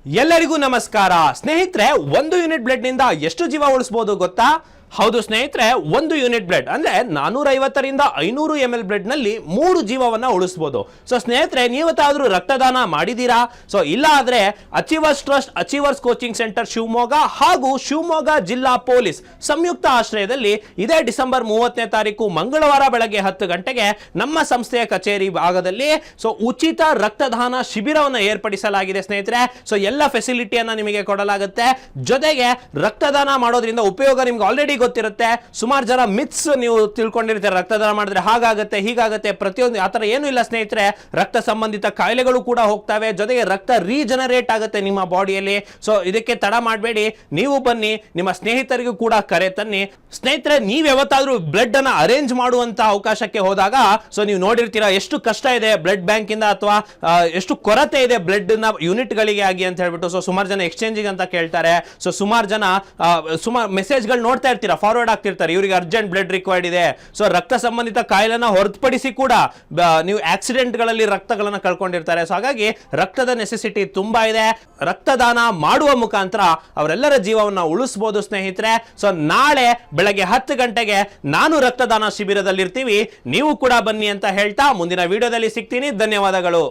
ಎಲ್ಲರಿಗೂ ನಮಸ್ಕಾರ ಸ್ನೇಹಿತರೆ, 1 ಯೂನಿಟ್ ಬ್ಲಡ್ ನಿಂದ ಎಷ್ಟು ಜೀವ ಉಳಿಸಬಹುದು ಗೊತ್ತಾ? ಹೌದು ಸ್ನೇಹಿತರೆ, 1 ಯೂನಿಟ್ ಬ್ಲಡ್ ಅಂದ್ರೆ 450 ರಿಂದ 500 ml ಬ್ಲಡ್ ನಲ್ಲಿ 3 ಜೀವವನ್ನ ಉಳಿಸಬಹುದು. ಸೊ ಸ್ನೇಹಿತರೆ, ನೀವತ್ತಾದ್ರೂ ರಕ್ತದಾನ ಮಾಡಿದೀರಾ? ಸೊ ಇಲ್ಲ ಆದ್ರೆ achievers trust, achievers coaching centre Shivamogga ಹಾಗೂ ಶಿವಮೊಗ್ಗ ಜಿಲ್ಲಾ ಪೊಲೀಸ್ ಸಂಯುಕ್ತ ಆಶ್ರಯದಲ್ಲಿ ಇದೇ ಡಿಸೆಂಬರ್ 30ನೇ ತಾರೀಕು ಮಂಗಳವಾರ ಬೆಳಗ್ಗೆ 10 ಗಂಟೆಗೆ ನಮ್ಮ ಸಂಸ್ಥೆಯ ಕಚೇರಿ ಭಾಗದಲ್ಲಿ ಉಚಿತ ರಕ್ತದಾನ ಶಿಬಿರವನ್ನು ಏರ್ಪಡಿಸಲಾಗಿದೆ ಸ್ನೇಹಿತರೆ. ಸೊ ಎಲ್ಲ ಫೆಸಿಲಿಟಿಯನ್ನ ನಿಮಗೆ ಕೊಡಲಾಗುತ್ತೆ. ಜೊತೆಗೆ ರಕ್ತದಾನ ಮಾಡೋದ್ರಿಂದ ಉಪಯೋಗ ನಿಮ್ಗೆ ಆಲ್ರೆಡಿ ಗೊತ್ತಿರುತ್ತೆ. ಸುಮಾರು ಜನ ಮಿತ್ಸ್ ನೀವು ತಿಳ್ಕೊಂಡಿರ್ತೀರ, ರಕ್ತದಾನ ಮಾಡಿದ್ರೆ ಹಾಗಾಗುತ್ತೆ ಹೀಗಾಗುತ್ತೆ. ಪ್ರತಿಯೊಂದು ಆತರ ಏನೂ ಇಲ್ಲ ಸ್ನೇಹಿತರೆ. ರಕ್ತ ಸಂಬಂಧಿತ ಕಾಯಿಲೆಗಳು ಕೂಡ ಹೋಗ್ತವೆ, ಜೊತೆಗೆ ರಕ್ತ ರೀಜನರೇಟ್ ಆಗುತ್ತೆ ನಿಮ್ಮ ಬಾಡಿಯಲ್ಲಿ. ಸೊ ಇದಕ್ಕೆ ತಡ ಮಾಡಬೇಡಿ, ನೀವು ಬನ್ನಿ, ನಿಮ್ಮ ಸ್ನೇಹಿತರಿಗೂ ಕೂಡ ಕರೆ ತನ್ನಿ. ಸ್ನೇಹಿತರೆ, ನೀವು ಯಾವತ್ತಾದ್ರೂ ಬ್ಲಡ್ ಅನ್ನ ಅರೇಂಜ್ ಮಾಡುವಂತ ಅವಕಾಶಕ್ಕೆ ಹೋದಾಗ ಸೊ ನೀವು ನೋಡಿರ್ತೀರಾ ಎಷ್ಟು ಕಷ್ಟ ಇದೆ ಬ್ಲಡ್ ಬ್ಯಾಂಕ್ ಇಂದ, ಅಥವಾ ಎಷ್ಟು ಕೊರತೆ ಇದೆ ಬ್ಲಡ್ ನ ಯೂನಿಟ್ ಗಳಿಗೆ ಆಗಿ ಅಂತ ಹೇಳ್ಬಿಟ್ಟು. ಸೊ ಸುಮಾರು ಜನ ಎಕ್ಸ್ಚೇಂಜಿಂಗ್ ಅಂತ ಕೇಳ್ತಾರೆ. ಸೊ ಸುಮಾರು ಜನ ಸುಮಾರು ಮೆಸೇಜ್ಗಳು ನೋಡ್ತಾ ಇರ್ತೀರಾ, ಫಾರ್ವರ್ಡ್ ಆಗ್ತಿರ್ತಾರೆ, ಇವರಿಗೆ ಅರ್ಜೆಂಟ್ ಬ್ಲಡ್ ರಿಕ್ವೈರ್ಡ್ ಇದೆ. ಸೊ ರಕ್ತ ಸಂಬಂಧಿತ ಕಾಯಿಲೆನ ಹೊರತುಪಡಿಸಿ ಕೂಡ ನೀವು ಆಕ್ಸಿಡೆಂಟ್ ಗಳಲ್ಲಿ ರಕ್ತಗಳನ್ನ ಕಳ್ಕೊಂಡಿರ್ತಾರೆ. ಸೊ ಹಾಗಾಗಿ ರಕ್ತದ ನೆಸೆಸಿಟಿ ತುಂಬಾ ಇದೆ. ರಕ್ತದಾನ ಮಾಡುವ ಮುಖಾಂತರ ಅವರೆಲ್ಲರ ಜೀವವನ್ನ ಉಳಿಸಬಹುದು ಸ್ನೇಹಿತರೆ. ಸೊ ನಾಳೆ ಬೆಳಗ್ಗೆ 10 ಗಂಟೆಗೆ ನಾನು ರಕ್ತದಾನ ಶಿಬಿರದಲ್ಲಿ ಇರ್ತೀವಿ, ನೀವು ಕೂಡ ಬನ್ನಿ ಅಂತ ಹೇಳ್ತಾ ಮುಂದಿನ ವಿಡಿಯೋದಲ್ಲಿ ಸಿಗ್ತೀನಿ. ಧನ್ಯವಾದಗಳು.